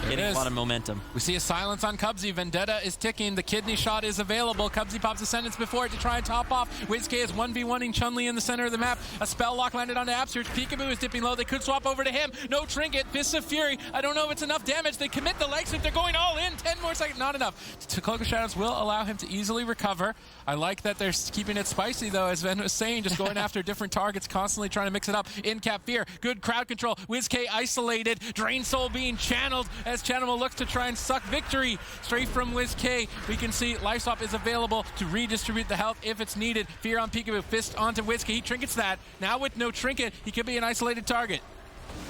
getting a lot of momentum. We see a silence on Cubsy. Vendetta is ticking. The kidney shot is available. Cubsy pops Bob's Ascendance before it to try and top off. WizK is 1v1ing Chun-Li in the center of the map. A spell lock landed onto Absurge. Peekaboo is dipping low. They could swap over to him. No trinket. Fists of Fury. I don't know if it's enough damage. They commit the leg sweep. They're going all in. 10 more seconds. Not enough. Cloak of Shadows will allow him to easily recover. I like that they're keeping it spicy, though, as Ben was saying, just going after different targets, constantly trying to mix it up. In Cap Fear. Good crowd control. WizK isolated. Drain Soul being channeled as Channel looks to try and suck victory straight from WizK. We can see Life Swap is available to redistribute the health if it's needed. Fear on Peekaboo. Fist onto WizK. He trinkets that. Now with no trinket, he could be an isolated target.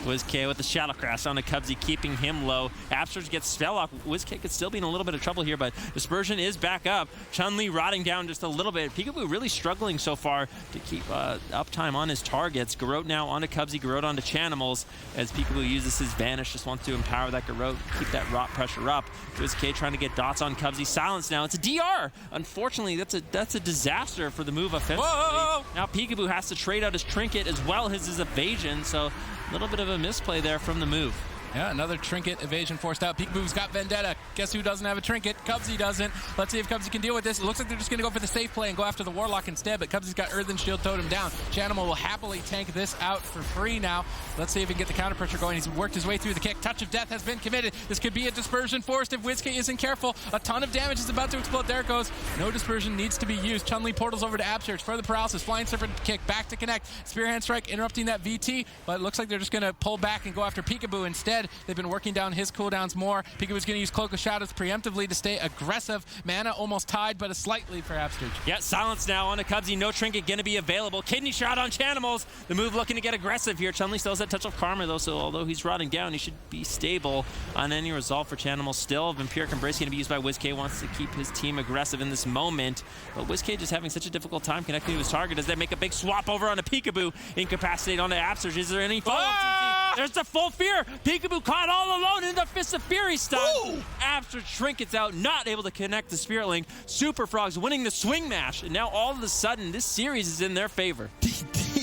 WizK with the Shadowcrash on the Cubsy, keeping him low. Absurge gets spell lock. WizK could still be in a little bit of trouble here, but Dispersion is back up. Chun-Li rotting down just a little bit. Peekaboo really struggling so far to keep uptime on his targets. Garrote now onto Cubsy, Garrote onto Chanimals as Peekaboo uses his Vanish, just wants to empower that Garrote, keep that rot pressure up. WizK trying to get dots on Cubsy. Silence now. It's a DR. Unfortunately, that's a disaster for the move offensively. Whoa! Now Peekaboo has to trade out his trinket as well as his evasion, so a little bit of a misplay there from the move. Yeah, another trinket evasion forced out. Peekaboo's got Vendetta. Guess who doesn't have a trinket? Cubsy doesn't. Let's see if Cubsy can deal with this. It looks like they're just going to go for the safe play and go after the Warlock instead, but Cubsy's got Earthen Shield totem down. Chanimal will happily tank this out for free now. Let's see if he can get the counter pressure going. He's worked his way through the kick. Touch of Death has been committed. This could be a dispersion forced if WizK isn't careful. A ton of damage is about to explode. There it goes. No dispersion needs to be used. Chun-Li portals over to Absurge. Further paralysis. Flying Serpent kick. Back to connect. Spear Hand Strike interrupting that VT, but it looks like they're just going to pull back and go after Peekaboo instead. They've been working down his cooldowns more. Peekaboo's going to use Cloak of Shadows preemptively to stay aggressive. Mana almost tied, but a slight lead for Absurge. Yeah, silence now on a Cubsy. No trinket going to be available. Kidney shot on Chanimals. The move looking to get aggressive here. Chun-Li still has that touch of karma, though, so although he's rotting down, he should be stable on any resolve for Chanimals. Still, Vampiric Embrace going to be used by WizK. Wants to keep his team aggressive in this moment, but WizK just having such a difficult time connecting to his target as they make a big swap over on a Peekaboo. Incapacitated onto Absurge. Is there any follow-up? There's the full fear. Peekaboo caught all alone in the Fist of Fury stun. Absurge trinkets out, not able to connect the Spirit Link. Super Frogs winning the swing mash, and now all of a sudden this series is in their favor.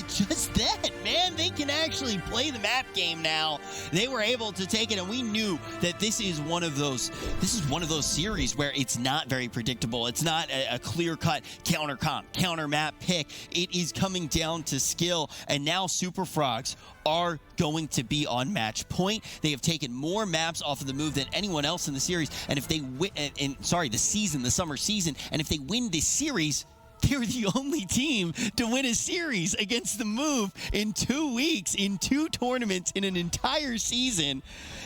Just that, man. They can actually play the map game now. They were able to take it, and we knew that this is one of those series where it's not very predictable. It's not a clear-cut counter comp, counter map pick. It is coming down to skill, and now Super Frogs are going to be on match point. They have taken more maps off of the move than anyone else in the series, and if they win, the summer season, and if they win this series, they're the only team to win a series against the move in 2 weeks, in 2 tournaments, in an entire season.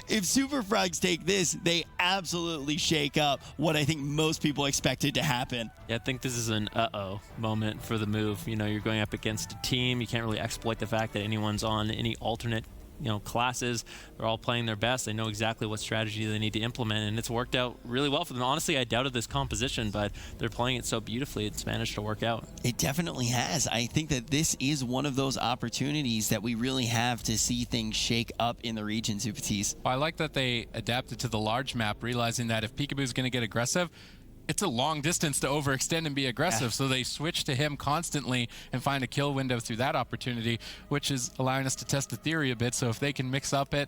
If Super Frogs take this, they absolutely shake up what I think most people expected to happen. Yeah, I think this is an uh-oh moment for the move. You know, you're going up against a team. You can't really exploit the fact that anyone's on any alternate classes. They're all playing their best. They know exactly what strategy they need to implement, and it's worked out really well for them. Honestly, I doubted this composition, but they're playing it so beautifully, it's managed to work out. It definitely has. I think that this is one of those opportunities that we really have to see things shake up in the region, Zupatis. I like that they adapted to the large map, realizing that if Peekaboo's going to get aggressive, it's a long distance to overextend and be aggressive, so they switch to him constantly and find a kill window through that opportunity, which is allowing us to test the theory a bit. So if they can mix up their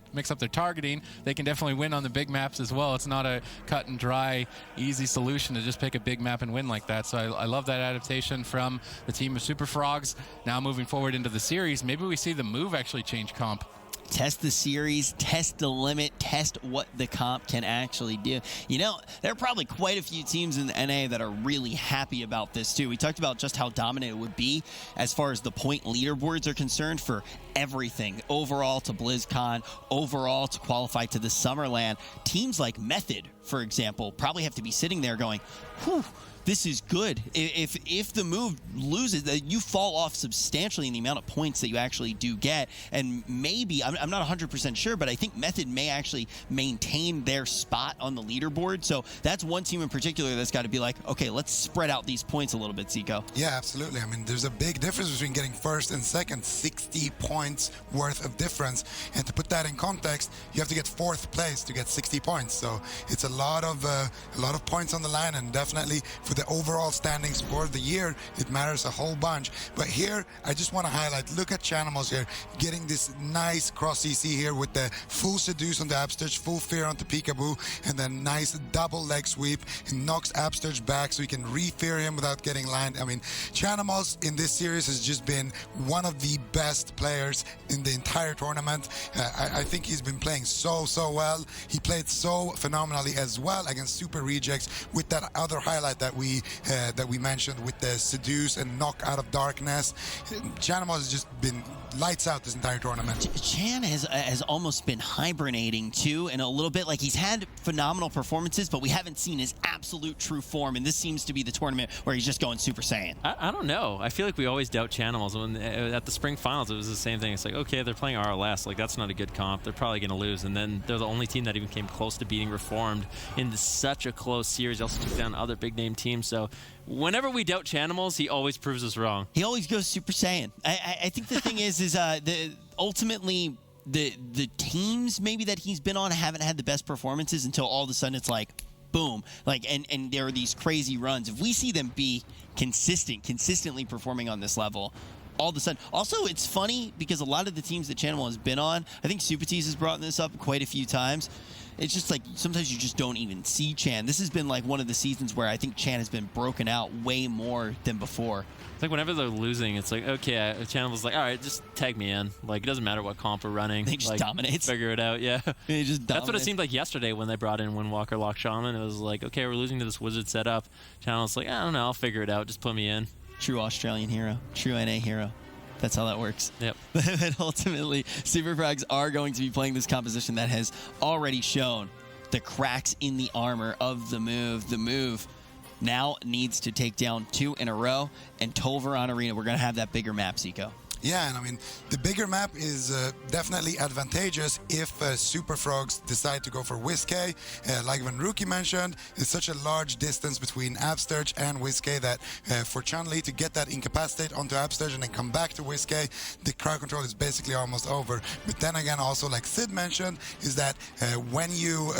targeting, they can definitely win on the big maps as well. It's not a cut and dry, easy solution to just pick a big map and win like that. So I love that adaptation from the team of Super Frogs. Now moving forward into the series, maybe we see the move actually change comp. Test the series, test the limit, test what the comp can actually do. You know, there are probably quite a few teams in the NA that are really happy about this too. We talked about just how dominant it would be as far as the point leaderboards are concerned for everything. Overall to BlizzCon, overall to qualify to the Summerland. Teams like Method, for example, probably have to be sitting there going, whew, this is good. If the move loses, you fall off substantially in the amount of points that you actually do get. And maybe, I'm not 100% sure, but I think Method may actually maintain their spot on the leaderboard. So that's one team in particular that's got to be like, okay, let's spread out these points a little bit, Zico. Yeah, absolutely. I mean, there's a big difference between getting first and second, 60 points worth of difference. And to put that in context, you have to get fourth place to get 60 points. So it's a lot of points on the line, and definitely for the overall standings for the year, it matters a whole bunch. But here, I just want to highlight, look at Chanimals here, getting this nice cross CC here with the full seduce on the Absturge, full fear onto Peekaboo, and then nice double leg sweep. He knocks Absturge back so he can re-fear him without getting lined. I mean, Chanimals in this series has just been one of the best players in the entire tournament. I think he's been playing so well. He played so phenomenally as well against Super Rejects with that other highlight that we mentioned with the seduce and knock out of darkness. Chanimals has just been lights out this entire tournament. Chan has almost been hibernating too, and a little bit like he's had phenomenal performances, but we haven't seen his absolute true form, and this seems to be the tournament where he's just going Super Saiyan. I don't know. I feel like we always doubt Chanimals. When at the spring finals, it was the same thing. It's like, okay, they're playing RLS. Like, that's not a good comp. They're probably going to lose. And then they're the only team that even came close to beating Reformed in such a close series. They also took down other big-name teams. So whenever we doubt Chanimals, he always proves us wrong. He always goes Super Saiyan. I think the thing is ultimately the teams maybe that he's been on haven't had the best performances until all of a sudden it's like, boom, like and there are these crazy runs. If we see them be consistently performing on this level, all of a sudden. Also, it's funny because a lot of the teams that Chanimal has been on, I think Supatees has brought this up quite a few times. It's just like sometimes you just don't even see Chan. This has been like one of the seasons where I think Chan has been broken out way more than before. It's like whenever they're losing, it's like, okay, Chanimal's like, all right, just tag me in. Like, it doesn't matter what comp we're running. They just dominate. Figure it out, yeah. They just That's what it seemed like yesterday when they brought in Windwalker Lock Shaman. It was like, okay, we're losing to this wizard setup. Chanimal's like, I don't know, I'll figure it out. Just put me in. True Australian hero. True NA hero. That's how that works. Yep. But ultimately, Super Frogs are going to be playing this composition that has already shown the cracks in the armor of the move. The move now needs to take down 2 in a row, and Tolvaron Arena, we're going to have that bigger map, Zico. Yeah, and I mean, the bigger map is definitely advantageous if Super Frogs decide to go for WizK. Like Van Rookie mentioned, it's such a large distance between Absturge and WizK that for Chun-Li to get that incapacitate onto Absturge and then come back to WizK, the crowd control is basically almost over. But then again, also like Sid mentioned, is that when you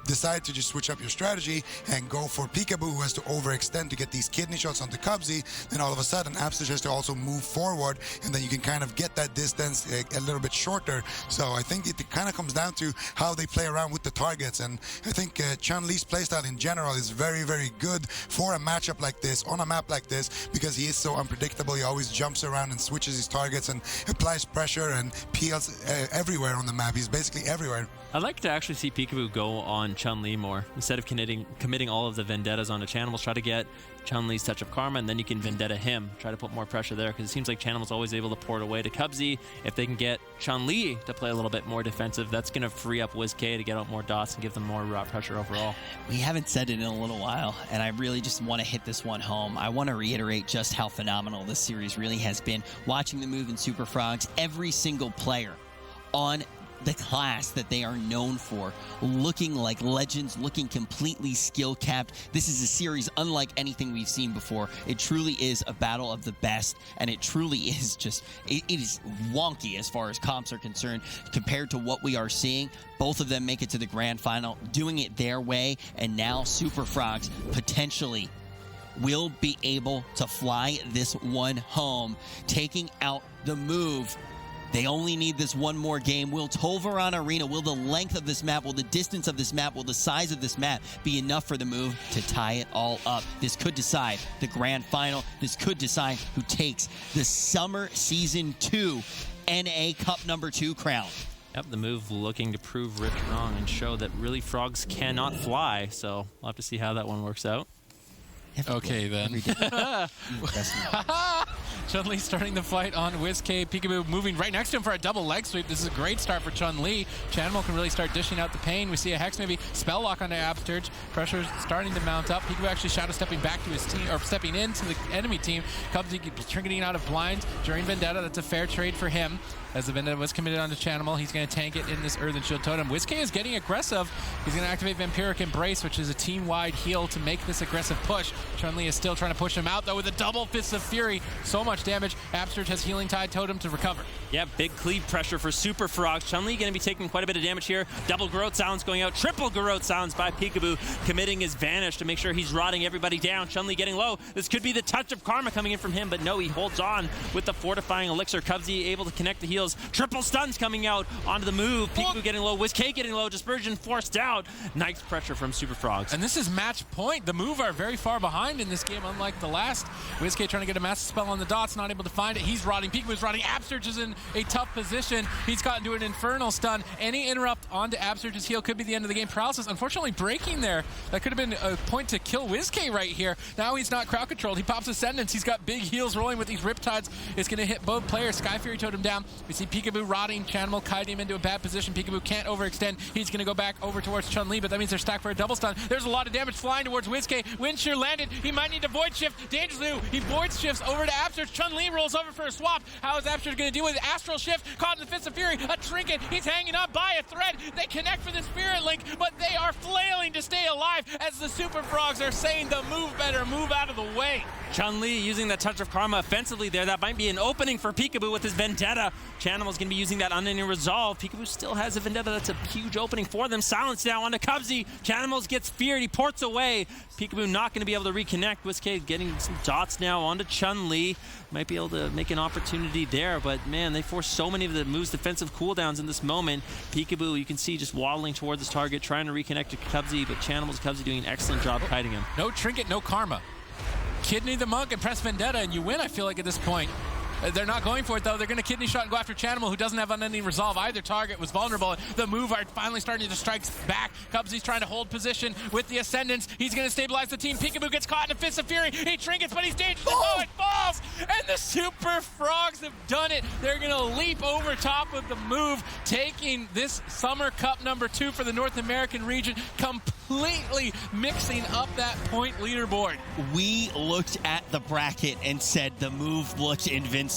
decide to just switch up your strategy and go for Peekaboo, who has to overextend to get these kidney shots onto Cubsy, then all of a sudden Absturge has to also move forward, and then you can kind of get that distance a little bit shorter. So I think it kind of comes down to how they play around with the targets, and I think Chun-Li's playstyle in general is very, very good for a matchup like this, on a map like this, because he is so unpredictable. He always jumps around and switches his targets and applies pressure and peels everywhere on the map. He's basically everywhere. I'd like to actually see Peekaboo go on Chun-Li more. Instead of committing all of the vendettas onto Chanimals, try to get Chun-Li's Touch of Karma, and then you can vendetta him. Try to put more pressure there, because it seems like Chanimal's always able to port away to Cubsy. If they can get Chun-Li to play a little bit more defensive, that's going to free up WizK to get out more dots and give them more pressure overall. We haven't said it in a little while, and I really just want to hit this one home. I want to reiterate just how phenomenal this series really has been. Watching the move in Super Frogs, every single player on the class that they are known for, looking like legends, looking completely skill-capped. This is a series unlike anything we've seen before. It truly is a battle of the best, and it truly is just, it is wonky as far as comps are concerned compared to what we are seeing. Both of them make it to the grand final, doing it their way, and now Super Frogs potentially will be able to fly this one home, taking out the move. They only need this one more game. Will Tolvaron Arena, will the length of this map, will the distance of this map, will the size of this map be enough for the move to tie it all up? This could decide the grand final. This could decide who takes the Summer Season 2 NA Cup number 2 crown. Yep, the move looking to prove Rich wrong and show that really frogs cannot fly. So we'll have to see how that one works out. Okay, then. Chun-Li starting the fight on WizK. Peekaboo moving right next to him for a double leg sweep. This is a great start for Chun-Li. Chanimal can really start dishing out the pain. We see a Hex maybe spell lock onto Absturge. Pressure starting to mount up. Peekaboo actually shadow stepping back to his team, or stepping into the enemy team. Cubsy trinketing out of blinds during Vendetta. That's a fair trade for him. As the Vendetta was committed onto Chanimal, he's going to tank it in this Earthen Shield Totem. WizK is getting aggressive. He's going to activate Vampiric Embrace, which is a team-wide heal to make this aggressive push. Chun-Li is still trying to push him out, though, with a double Fist of Fury. So much much damage. Absurge has Healing Tide Totem to recover. Yeah, big cleave pressure for Super Frogs. Chun-Li going to be taking quite a bit of damage here. Double Garrote Silence going out. Triple Garrote Silence by Peekaboo, committing his Vanish to make sure he's rotting everybody down. Chun-Li getting low. This could be the touch of karma coming in from him, but no, he holds on with the fortifying elixir. Cubsy able to connect the heals. Triple stuns coming out onto the move. Peekaboo getting low. WizK getting low. Dispersion forced out. Nice pressure from Super Frogs. And this is match point. The move are very far behind in this game, unlike the last. WizK trying to get a massive spell on the dots, not able to find it. He's rotting. Peekaboo's rotting. Absurge is in a tough position. He's gotten to an Infernal Stun. Any interrupt onto Absurge's heal could be the end of the game. Paralysis, unfortunately, breaking there. That could have been a point to kill WizK right here. Now he's not crowd controlled. He pops Ascendance. He's got big heals rolling with these Riptides. It's going to hit both players. Sky Fury Totem down. We see Peekaboo rotting. Chanimal kiting him into a bad position. Peekaboo can't overextend. He's going to go back over towards Chun-Li, but that means they're stacked for a double stun. There's a lot of damage flying towards WizK. Wind Shear landed. He might need to Void Shift. Dangerous Zoo. He Void Shifts over to Absurge. Chun-Li rolls over for a swap. How is Absurge going to deal with it? Astral Shift. Caught in the Fist of Fury. A Trinket. He's hanging on by a thread. They connect for the Spirit Link, but they are flailing to stay alive as the Super Frogs are saying the move better, move out of the way. Chun-Li using that Touch of Karma offensively there. That might be an opening for Peekaboo with his Vendetta. Chanimal's going to be using that Unending Resolve. Peekaboo still has a Vendetta. That's a huge opening for them. Silence now onto Cubsy. Chanimals gets feared. He ports away. Peekaboo not going to be able to reconnect. WizK getting some dots now onto Chun-Li. Might be able to make an opportunity there, but man, they force so many of the move's defensive cooldowns in this moment. Peekaboo, you can see just waddling towards his target, trying to reconnect to Cubsy, but Cubsy doing an excellent job kiting him. No Trinket, no Karma. Kidney the Monk and press Vendetta, and you win, I feel like, at this point. They're not going for it, though. They're going to Kidney Shot and go after Chanimal, who doesn't have Unending Resolve. Either target was vulnerable. The move are finally starting to strike back. Cubsy's trying to hold position with the Ascendance. He's going to stabilize the team. Peekaboo gets caught in a Fist of Fury. He trinkets, but he's dangerous. Oh, it falls! And the Super Frogs have done it. They're going to leap over top of the move, taking this Summer Cup #2 for the North American region, completely mixing up that point leaderboard. We looked at the bracket and said the move looked invincible.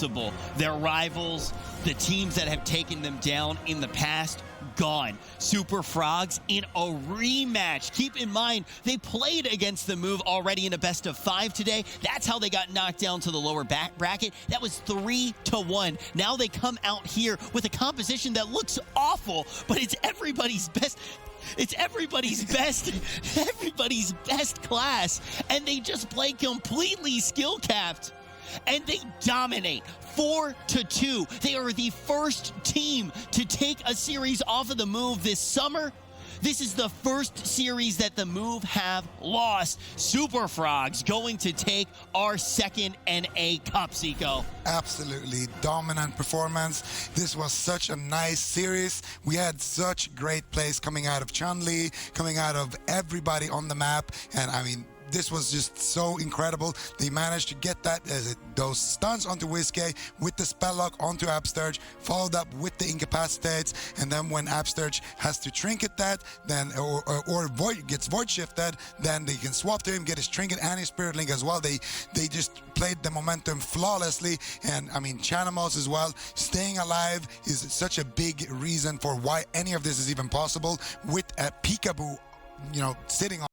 Their rivals, the teams that have taken them down in the past, gone. Super Frogs in a rematch. Keep in mind, they played against the move already in a best-of-5 today. That's how they got knocked down to the lower back bracket. That was 3-1. Now they come out here with a composition that looks awful, but it's everybody's best. It's everybody's best class, and they just play completely skill-capped. And they dominate 4-2. They are the first team to take a series off of the move this summer. This is the first series that the move have lost. Super Frogs going to take our second NA Cup, Zico. Absolutely dominant performance. This was such a nice series. We had such great plays coming out of Chun-Li, coming out of everybody on the map, and I mean, this was just so incredible. They managed to get those stuns onto WizK with the spell lock onto Absurge, followed up with the incapacitates, and then when Absurge has to trinket that, then or gets void shifted, then they can swap to him, get his trinket and his spirit link as well. They just played the momentum flawlessly, and I mean Chanimals as well. Staying alive is such a big reason for why any of this is even possible with a Peekaboo, sitting on